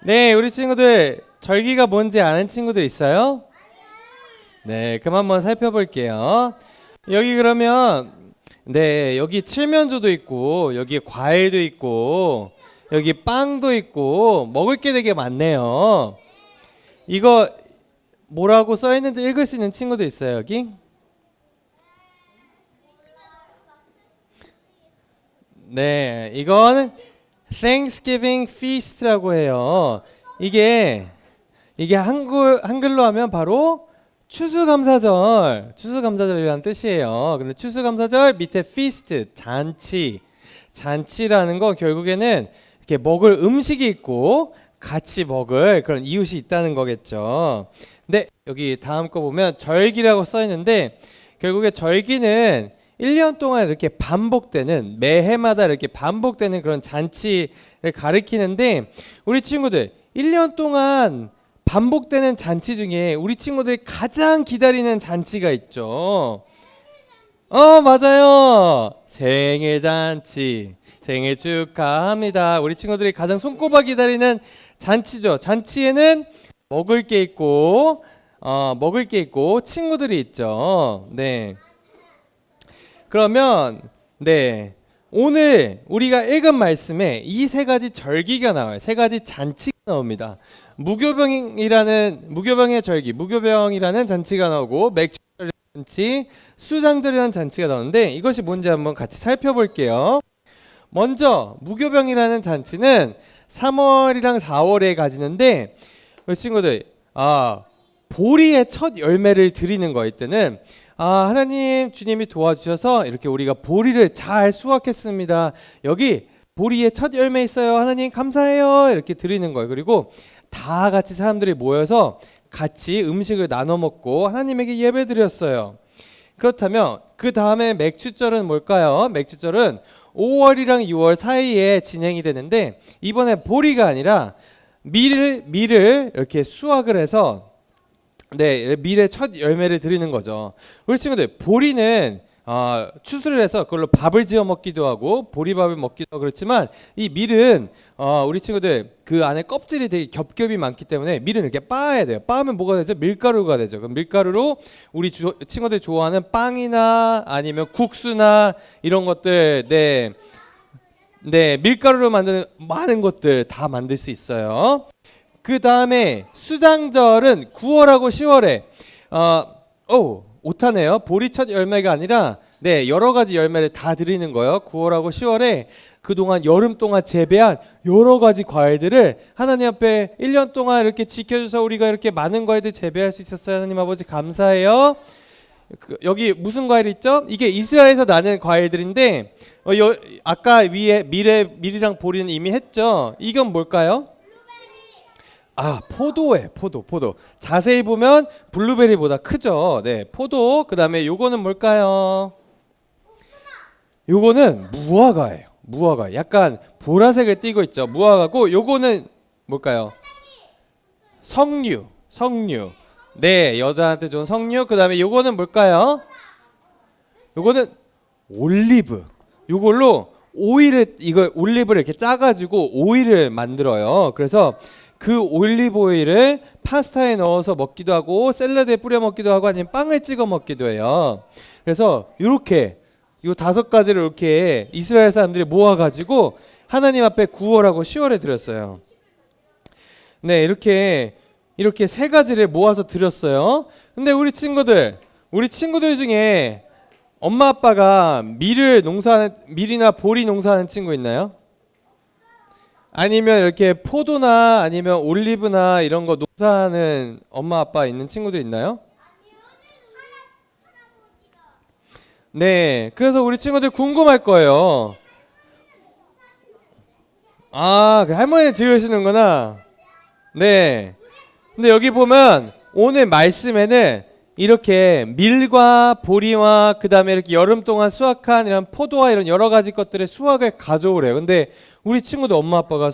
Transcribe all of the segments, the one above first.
네, 우리 친구들 절기가 뭔지 아는 친구들 있어요? 네, 그럼 한번 살펴볼게요. 여기 그러면 네, 여기 칠면조도 있고 여기 과일도 있고 여기 빵도 있고 먹을 게 되게 많네요. 이거 뭐라고 써 있는지 읽을 수 있는 친구도 있어요, 여기? 네, 이건 Thanksgiving Feast라고 해요. 이게 한글로 하면 바로 추수감사절이라는 뜻이에요. 근데 추수감사절 밑에 feast 잔치라는 거 결국에는 이렇게 먹을 음식이 있고 같이 먹을 그런 이웃이 있다는 거겠죠. 근데 여기 다음 거 보면 절기라고 써 있는데 결국에 절기는 1년 동안 이렇게 반복되는 매해마다 이렇게 반복되는 그런 잔치를 가리키는데 우리 친구들 1년 동안 반복되는 잔치 중에 우리 친구들이 가장 기다리는 잔치가 있죠. 맞아요. 생일잔치. 생일 축하합니다. 우리 친구들이 가장 손꼽아 기다리는 잔치죠. 잔치에는 먹을 게 있고 친구들이 있죠. 네. 그러면 네 오늘 우리가 읽은 말씀에 이 세 가지 절기가 나와요. 세 가지 잔치가 나옵니다. 무교병의 절기, 무교병이라는 잔치가 나오고 맥주절이라는 잔치, 수장절이라는 잔치가 나오는데 이것이 뭔지 한번 같이 살펴볼게요. 먼저 무교병이라는 잔치는 3월이랑 4월에 가지는데 우리 친구들 보리의 첫 열매를 드리는 거 이때는 하나님 주님이 도와주셔서 이렇게 우리가 보리를 잘 수확했습니다. 여기 보리의 첫 열매 있어요. 하나님 감사해요. 이렇게 드리는 거예요. 그리고 다 같이 사람들이 모여서 같이 음식을 나눠 먹고 하나님에게 예배 드렸어요. 그렇다면 그 다음에 맥주절은 뭘까요? 맥주절은 5월이랑 6월 사이에 진행이 되는데 이번에 보리가 아니라 밀을 이렇게 수확을 해서 밀의 첫 열매를 드리는 거죠. 우리 친구들 보리는 추수를 해서 그걸로 밥을 지어 먹기도 하고 보리밥을 먹기도 하고 그렇지만 이 밀은 우리 친구들 그 안에 껍질이 되게 겹겹이 많기 때문에 밀은 이렇게 빻아야 돼요. 빻으면 뭐가 되죠? 밀가루가 되죠. 그럼 밀가루로 우리 친구들이 좋아하는 빵이나 아니면 국수나 이런 것들 밀가루로 만드는 많은 것들 다 만들 수 있어요. 그 다음에 수장절은 9월하고 10월에 오타네요. 보리 첫 열매가 아니라 여러 가지 열매를 다 드리는 거예요. 9월하고 10월에 그동안 여름 동안 재배한 여러 가지 과일들을 하나님 앞에 1년 동안 이렇게 지켜줘서 우리가 이렇게 많은 과일들 재배할 수 있었어요. 하나님 아버지 감사해요. 여기 무슨 과일 있죠? 이게 이스라엘에서 나는 과일들인데 아까 위에 밀이랑 보리는 이미 했죠. 이건 뭘까요? 포도예요. 포도. 자세히 보면 블루베리보다 크죠. 네, 포도. 그 다음에 요거는 뭘까요? 요거는 무화과예요. 무화과. 약간 보라색을 띠고 있죠. 무화과고 요거는 뭘까요? 석류. 네, 여자한테 좋은 석류. 그 다음에 요거는 뭘까요? 요거는 올리브. 요걸로 올리브를 이렇게 짜가지고 오일을 만들어요. 그래서 그 올리브 오일을 파스타에 넣어서 먹기도 하고 샐러드에 뿌려 먹기도 하고 아니면 빵을 찍어 먹기도 해요. 그래서 이렇게 이 5가지를 이렇게 이스라엘 사람들이 모아가지고 하나님 앞에 9월하고 10월에 드렸어요. 네, 이렇게 3가지를 모아서 드렸어요. 근데 우리 친구들 중에 엄마 아빠가 밀이나 보리 농사하는 친구 있나요? 아니면 이렇게 포도나 아니면 올리브나 이런 거 농사하는 엄마 아빠 있는 친구들 있나요? 네, 그래서 우리 친구들 궁금할 거예요. 아, 그 할머니 지으시는구나. 네. 근데 여기 보면 오늘 말씀에는 이렇게 밀과 보리와 그 다음에 이렇게 여름 동안 수확한 이런 포도와 이런 여러 가지 것들의 수확을 가져오래요. 근데 우리 친구들 엄마 아빠가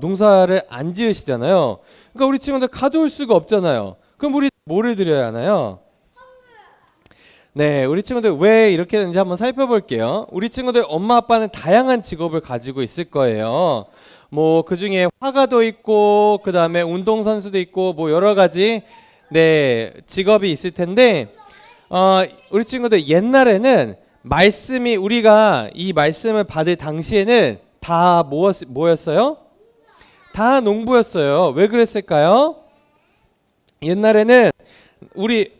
농사를 안 지으시잖아요. 그러니까 우리 친구들 가져올 수가 없잖아요. 그럼 우리 뭐를 드려야 하나요? 네, 우리 친구들 왜 이렇게 되는지 한번 살펴볼게요. 우리 친구들 엄마 아빠는 다양한 직업을 가지고 있을 거예요. 뭐 그중에 화가도 있고 그 다음에 운동선수도 있고 뭐 여러 가지 네 직업이 있을 텐데 우리 친구들 옛날에는 말씀이 우리가 이 말씀을 받을 당시에는 다 뭐였어요? 다 농부였어요. 왜 그랬을까요? 옛날에는 우리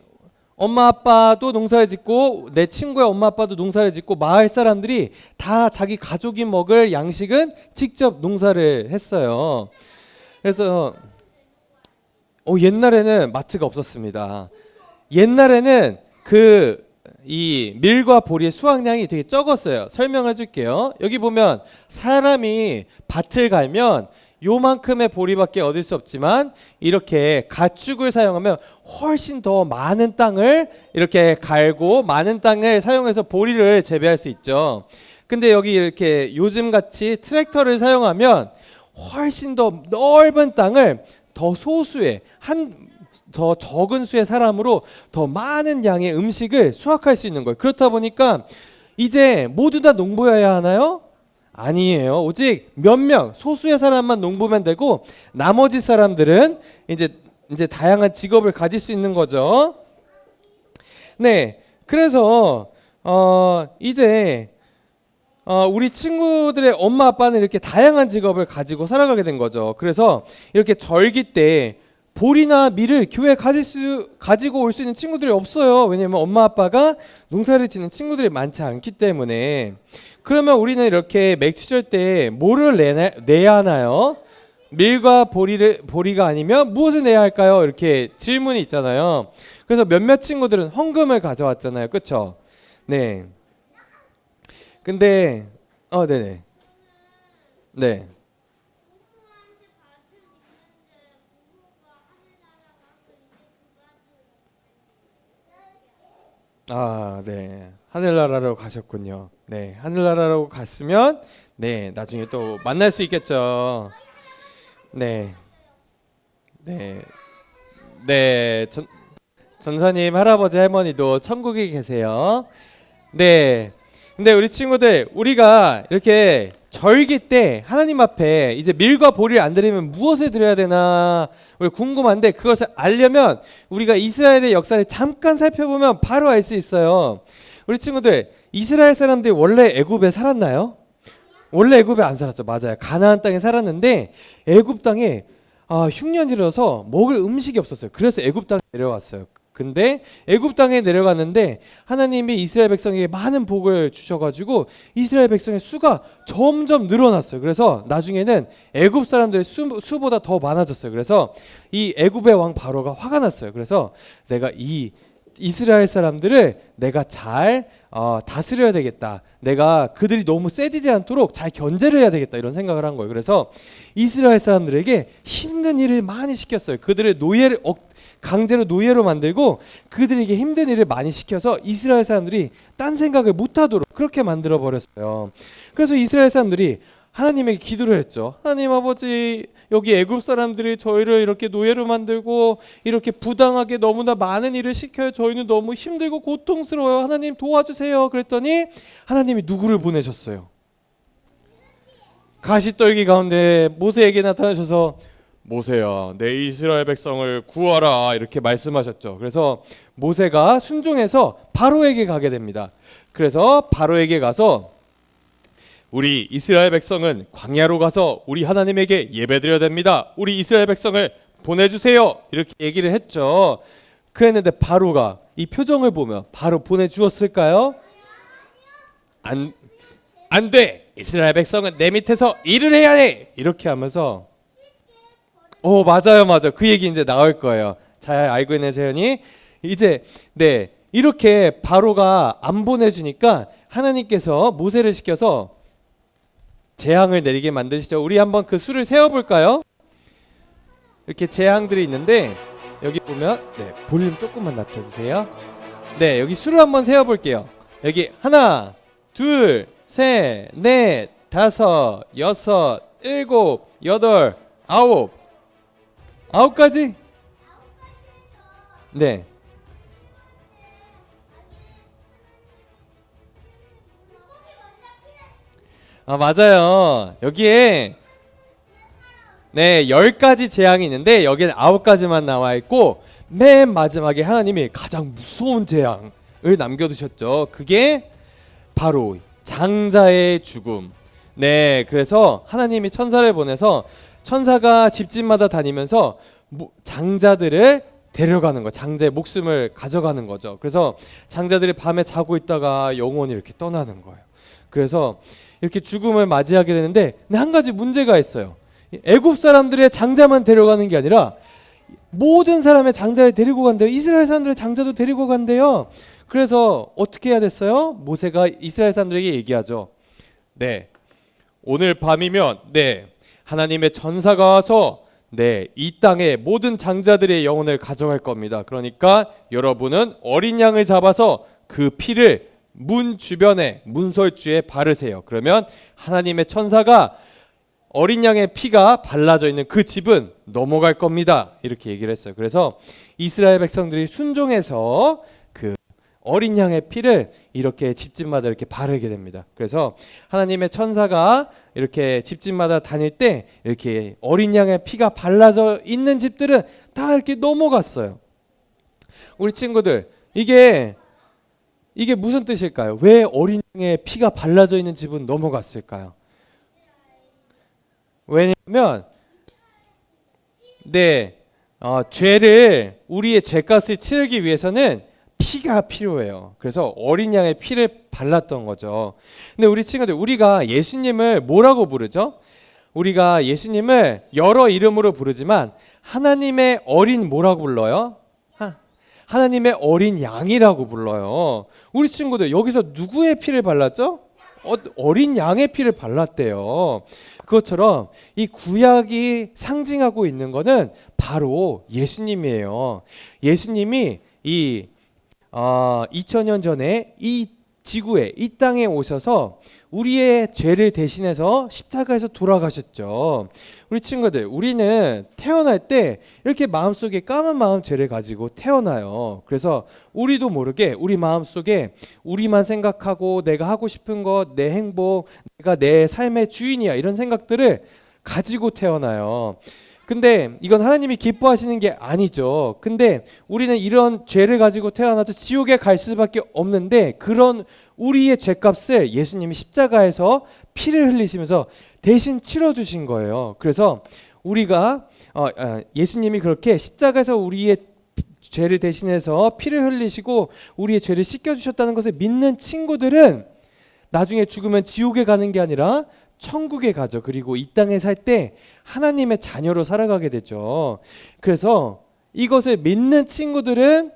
엄마 아빠도 농사를 짓고 내 친구의 엄마 아빠도 농사를 짓고 마을 사람들이 다 자기 가족이 먹을 양식은 직접 농사를 했어요. 그래서 옛날에는 마트가 없었습니다. 옛날에는 이 밀과 보리의 수확량이 되게 적었어요. 설명해 줄게요. 여기 보면 사람이 밭을 갈면 요만큼의 보리밖에 얻을 수 없지만 이렇게 가축을 사용하면 훨씬 더 많은 땅을 이렇게 갈고 많은 땅을 사용해서 보리를 재배할 수 있죠. 근데 여기 이렇게 요즘 같이 트랙터를 사용하면 훨씬 더 넓은 땅을 더 소수의 더 적은 수의 사람으로 더 많은 양의 음식을 수확할 수 있는 거예요. 그렇다 보니까 이제 모두 다 농부여야 하나요? 아니에요. 오직 몇 명, 소수의 사람만 농부면 되고 나머지 사람들은 이제 다양한 직업을 가질 수 있는 거죠. 네, 그래서 이제 우리 친구들의 엄마 아빠는 이렇게 다양한 직업을 가지고 살아가게 된 거죠. 그래서 이렇게 절기 때 보리나 밀을 교회에 가지고 올 수 있는 친구들이 없어요. 왜냐면 엄마 아빠가 농사를 짓는 친구들이 많지 않기 때문에. 그러면 우리는 이렇게 맥주절 때 뭐를 내야 하나요? 밀과 보리가 아니면 무엇을 내야 할까요? 이렇게 질문이 있잖아요. 그래서 몇몇 친구들은 헌금을 가져왔잖아요. 그렇죠? 네. 근데 네네. 네. 아, 네. 하늘나라로 가셨군요. 네. 하늘나라로 갔으면 네, 나중에 또 만날 수 있겠죠. 네. 네. 네. 전사님 할아버지 할머니도 천국에 계세요. 네. 근데 우리 친구들 우리가 이렇게 절기 때 하나님 앞에 이제 밀과 보리를 안 드리면 무엇을 드려야 되나 우리 궁금한데 그것을 알려면 우리가 이스라엘의 역사를 잠깐 살펴보면 바로 알 수 있어요. 우리 친구들 이스라엘 사람들이 원래 애굽에 살았나요? 원래 애굽에 안 살았죠. 맞아요. 가나안 땅에 살았는데 애굽 땅에 흉년이라서 먹을 음식이 없었어요. 그래서 애굽 땅에 내려왔어요. 근데 애굽 땅에 내려갔는데 하나님이 이스라엘 백성에게 많은 복을 주셔가지고 이스라엘 백성의 수가 점점 늘어났어요. 그래서 나중에는 애굽 사람들의 수보다 더 많아졌어요. 그래서 이 애굽의 왕 바로가 화가 났어요. 그래서 내가 이 이스라엘 사람들을 내가 잘 다스려야 되겠다. 내가 그들이 너무 세지지 않도록 잘 견제를 해야 되겠다. 이런 생각을 한 거예요. 그래서 이스라엘 사람들에게 힘든 일을 많이 시켰어요. 그들의 강제로 노예로 만들고 그들에게 힘든 일을 많이 시켜서 이스라엘 사람들이 딴 생각을 못하도록 그렇게 만들어 버렸어요. 그래서 이스라엘 사람들이 하나님에게 기도를 했죠. 하나님 아버지, 여기 애굽 사람들이 저희를 이렇게 노예로 만들고 이렇게 부당하게 너무나 많은 일을 시켜요. 저희는 너무 힘들고 고통스러워요. 하나님 도와주세요. 그랬더니 하나님이 누구를 보내셨어요? 가시떨기 가운데 모세에게 나타나셔서 모세야, 내 이스라엘 백성을 구하라 이렇게 말씀하셨죠. 그래서 모세가 순종해서 바로에게 가게 됩니다. 그래서 바로에게 가서 우리 이스라엘 백성은 광야로 가서 우리 하나님에게 예배드려야 됩니다. 우리 이스라엘 백성을 보내주세요. 이렇게 얘기를 했죠. 그랬는데 바로가 이 표정을 보면 바로 보내주었을까요? 안 돼. 이스라엘 백성은 내 밑에서 일을 해야 해. 이렇게 하면서 맞아요. 그 얘기 이제 나올 거예요. 잘 알고 있는 재현이 이제 이렇게 바로가 안 보내주니까 하나님께서 모세를 시켜서 재앙을 내리게 만드시죠. 우리 한번 그 수를 세어볼까요? 이렇게 재앙들이 있는데 여기 보면 볼륨 조금만 낮춰주세요. 여기 수를 한번 세어볼게요. 여기 하나, 둘, 셋, 넷, 다섯, 여섯, 일곱, 여덟, 아홉. 9가지? 네. 맞아요. 여기에 10가지 재앙이 있는데 여기는 9가지만 나와 있고 맨 마지막에 하나님이 가장 무서운 재앙을 남겨두셨죠. 그게 바로 장자의 죽음. 그래서 하나님이 천사를 보내서 천사가 집집마다 다니면서 장자들을 데려가는 거, 장자의 목숨을 가져가는 거죠. 그래서 장자들이 밤에 자고 있다가 영원히 이렇게 떠나는 거예요. 그래서 이렇게 죽음을 맞이하게 되는데 한 가지 문제가 있어요. 애굽 사람들의 장자만 데려가는 게 아니라 모든 사람의 장자를 데리고 간대요. 이스라엘 사람들의 장자도 데리고 간대요. 그래서 어떻게 해야 됐어요? 모세가 이스라엘 사람들에게 얘기하죠. 오늘 밤이면 하나님의 천사가 와서 이 땅의 모든 장자들의 영혼을 가져갈 겁니다. 그러니까 여러분은 어린 양을 잡아서 그 피를 문 주변에 문설주에 바르세요. 그러면 하나님의 천사가 어린 양의 피가 발라져 있는 그 집은 넘어갈 겁니다. 이렇게 얘기를 했어요. 그래서 이스라엘 백성들이 순종해서 그 어린 양의 피를 이렇게 집집마다 이렇게 바르게 됩니다. 그래서 하나님의 천사가 이렇게 집집마다 다닐 때 이렇게 어린 양의 피가 발라져 있는 집들은 다 이렇게 넘어갔어요. 우리 친구들, 이게 무슨 뜻일까요? 왜 어린 양의 피가 발라져 있는 집은 넘어갔을까요? 왜냐하면 죄를, 우리의 죄값을 치르기 위해서는 피가 필요해요. 그래서 어린 양의 피를 발랐던 거죠. 근데 우리 친구들, 우리가 예수님을 뭐라고 부르죠? 우리가 예수님을 여러 이름으로 부르지만 하나님의 어린 뭐라고 불러요? 하나님의 어린 양이라고 불러요. 우리 친구들, 여기서 누구의 피를 발랐죠? 어린 양의 피를 발랐대요. 그것처럼 이 구약이 상징하고 있는 것은 바로 예수님이에요. 예수님이 2000년 전에 이 지구에, 이 땅에 오셔서 우리의 죄를 대신해서 십자가에서 돌아가셨죠. 우리 친구들, 우리는 태어날 때 이렇게 마음속에 까만 마음 죄를 가지고 태어나요. 그래서 우리도 모르게 우리 마음속에 우리만 생각하고 내가 하고 싶은 것, 내 행복, 내가 내 삶의 주인이야, 이런 생각들을 가지고 태어나요. 근데 이건 하나님이 기뻐하시는 게 아니죠. 근데 우리는 이런 죄를 가지고 태어나서 지옥에 갈 수밖에 없는데, 그런 우리의 죄값을 예수님이 십자가에서 피를 흘리시면서 대신 치러주신 거예요. 그래서 우리가 예수님이 그렇게 십자가에서 우리의 죄를 대신해서 피를 흘리시고 우리의 죄를 씻겨주셨다는 것을 믿는 친구들은 나중에 죽으면 지옥에 가는 게 아니라 천국에 가죠. 그리고 이 땅에 살 때 하나님의 자녀로 살아가게 되죠. 그래서 이것을 믿는 친구들은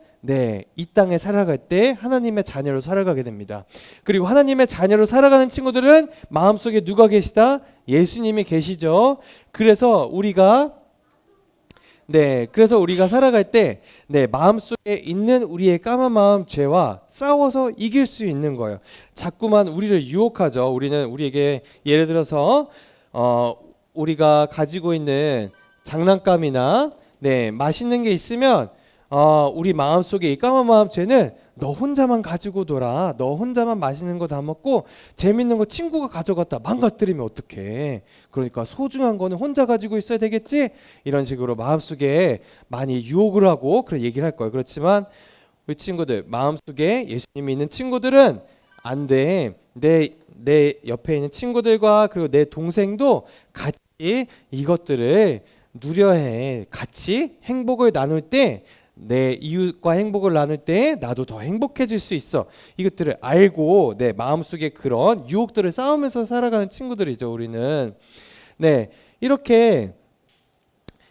이 땅에 살아갈 때 하나님의 자녀로 살아가게 됩니다. 그리고 하나님의 자녀로 살아가는 친구들은 마음속에 누가 계시다? 예수님이 계시죠. 그래서 우리가 살아갈 때 마음속에 있는 우리의 까만 마음 죄와 싸워서 이길 수 있는 거예요. 자꾸만 우리를 유혹하죠. 우리는 우리에게 예를 들어서 우리가 가지고 있는 장난감이나 맛있는 게 있으면 우리 마음속에 이 까만 마음 죄는 너 혼자만 가지고 놀아, 너 혼자만 맛있는 거 다 먹고 재밌는 거 친구가 가져갔다 망가뜨리면 어떡해. 그러니까 소중한 거는 혼자 가지고 있어야 되겠지, 이런 식으로 마음속에 많이 유혹을 하고 그런 얘기를 할 거예요. 그렇지만 우리 친구들, 마음속에 예수님이 있는 친구들은 안 돼. 내 옆에 있는 친구들과 그리고 내 동생도 같이 이것들을 누려야 해. 같이 행복을 나눌 때, 내 이웃과 행복을 나눌 때 나도 더 행복해질 수 있어. 이것들을 알고 내 마음속에 그런 유혹들을 싸우면서 살아가는 친구들이죠. 우리는 이렇게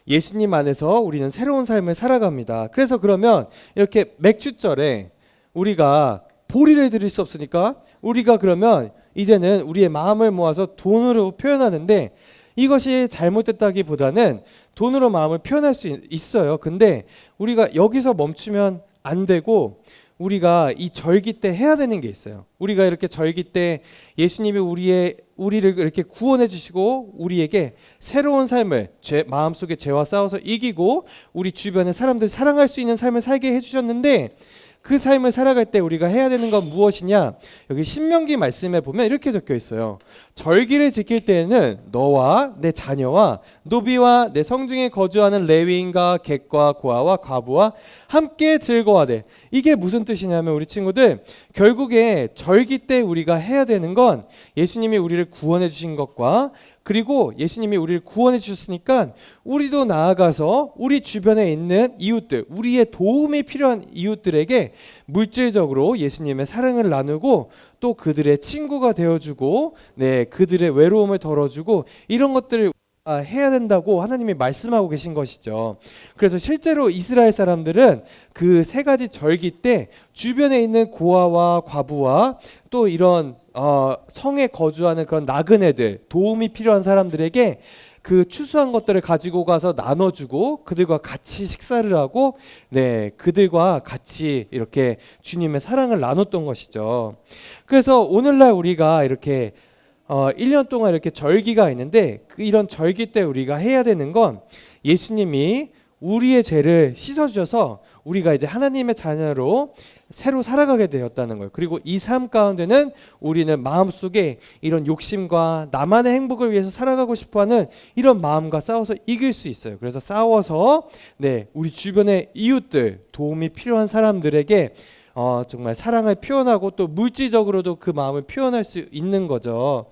예수님 안에서 우리는 새로운 삶을 살아갑니다. 그래서 그러면 이렇게 맥주절에 우리가 보리를 드릴 수 없으니까 우리가 그러면 이제는 우리의 마음을 모아서 돈으로 표현하는데, 이것이 잘못됐다기보다는 돈으로 마음을 표현할 수 있어요. 근데 우리가 여기서 멈추면 안 되고, 우리가 이 절기 때 해야 되는 게 있어요. 우리가 이렇게 절기 때 예수님이 우리를 이렇게 구원해 주시고 우리에게 새로운 삶을, 마음속에 죄와 싸워서 이기고 우리 주변의 사람들 사랑할 수 있는 삶을 살게 해 주셨는데, 그 삶을 살아갈 때 우리가 해야 되는 건 무엇이냐? 여기 신명기 말씀에 보면 이렇게 적혀 있어요. 절기를 지킬 때에는 너와 내 자녀와 노비와 내 성중에 거주하는 레위인과 객과 고아와 과부와 함께 즐거워하되. 이게 무슨 뜻이냐면, 우리 친구들, 결국에 절기 때 우리가 해야 되는 건 예수님이 우리를 구원해 주신 것과, 그리고 예수님이 우리를 구원해 주셨으니까 우리도 나아가서 우리 주변에 있는 이웃들, 우리의 도움이 필요한 이웃들에게 물질적으로 예수님의 사랑을 나누고, 또 그들의 친구가 되어주고, 그들의 외로움을 덜어주고, 이런 것들을 해야 된다고 하나님이 말씀하고 계신 것이죠. 그래서 실제로 이스라엘 사람들은 그 세 가지 절기 때 주변에 있는 고아와 과부와 또 이런 성에 거주하는 그런 나그네들, 도움이 필요한 사람들에게 그 추수한 것들을 가지고 가서 나눠주고, 그들과 같이 식사를 하고, 그들과 같이 이렇게 주님의 사랑을 나눴던 것이죠. 그래서 오늘날 우리가 이렇게 1년 동안 이렇게 절기가 있는데, 이런 절기 때 우리가 해야 되는 건 예수님이 우리의 죄를 씻어주셔서 우리가 이제 하나님의 자녀로 새로 살아가게 되었다는 거예요. 그리고 이 삶 가운데는 우리는 마음속에 이런 욕심과 나만의 행복을 위해서 살아가고 싶어하는 이런 마음과 싸워서 이길 수 있어요. 그래서 싸워서 우리 주변의 이웃들, 도움이 필요한 사람들에게 정말 사랑을 표현하고, 또 물질적으로도 그 마음을 표현할 수 있는 거죠.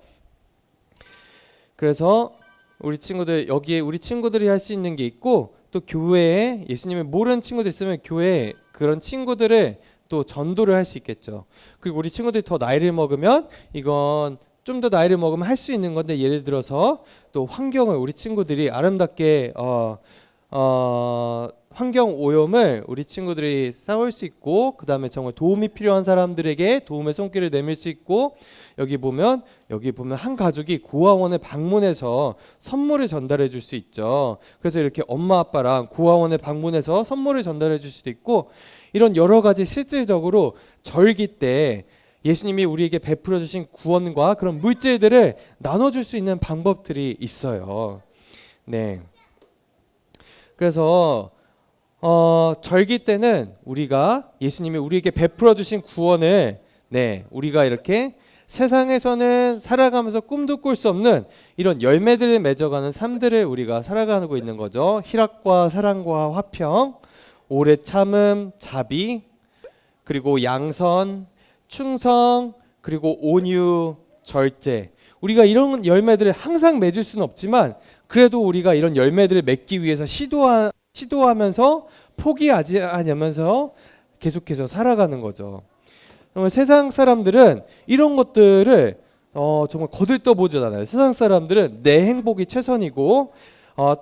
그래서 우리 친구들, 여기에 우리 친구들이 할 수 있는 게 있고, 또 교회에 예수님을 모르는 친구들 있으면 교회에 그런 친구들을 또 전도를 할 수 있겠죠. 그리고 우리 친구들이 더 나이를 먹으면, 이건 좀 더 나이를 먹으면 할 수 있는 건데, 예를 들어서 또 환경을 우리 친구들이 아름답게 환경 오염을 우리 친구들이 싸울 수 있고, 그 다음에 정말 도움이 필요한 사람들에게 도움의 손길을 내밀 수 있고, 여기 보면 한 가족이 고아원에 방문해서 선물을 전달해 줄 수 있죠. 그래서 이렇게 엄마 아빠랑 고아원에 방문해서 선물을 전달해 줄 수도 있고, 이런 여러 가지 실질적으로 절기 때 예수님이 우리에게 베풀어 주신 구원과 그런 물질들을 나눠줄 수 있는 방법들이 있어요. 그래서 절기 때는 우리가 예수님이 우리에게 베풀어 주신 구원을 우리가 이렇게 세상에서는 살아가면서 꿈도 꿀 수 없는 이런 열매들을 맺어가는 삶들을 우리가 살아가고 있는 거죠. 희락과 사랑과 화평, 오래 참음, 자비, 그리고 양선, 충성, 그리고 온유, 절제. 우리가 이런 열매들을 항상 맺을 수는 없지만, 그래도 우리가 이런 열매들을 맺기 위해서 시도하면서 포기하지 않으면서 계속해서 살아가는 거죠. 세상 사람들은 이런 것들을 정말 거들떠보잖아요. 세상 사람들은 내 행복이 최선이고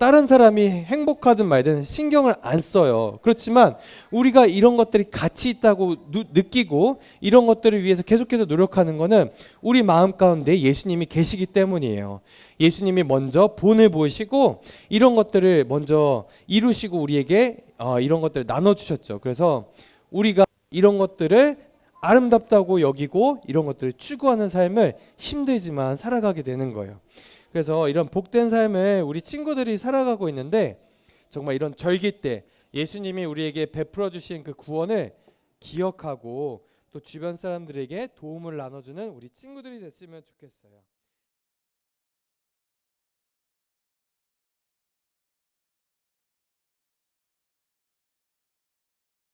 다른 사람이 행복하든 말든 신경을 안 써요. 그렇지만 우리가 이런 것들이 가치 있다고 느끼고 이런 것들을 위해서 계속해서 노력하는 것은 우리 마음 가운데 예수님이 계시기 때문이에요. 예수님이 먼저 본을 보이시고 이런 것들을 먼저 이루시고 우리에게 이런 것들을 나눠주셨죠. 그래서 우리가 이런 것들을 아름답다고 여기고 이런 것들을 추구하는 삶을 힘들지만 살아가게 되는 거예요. 그래서 이런 복된 삶을 우리 친구들이 살아가고 있는데, 정말 이런 절기 때 예수님이 우리에게 베풀어 주신 그 구원을 기억하고 또 주변 사람들에게 도움을 나눠주는 우리 친구들이 됐으면 좋겠어요.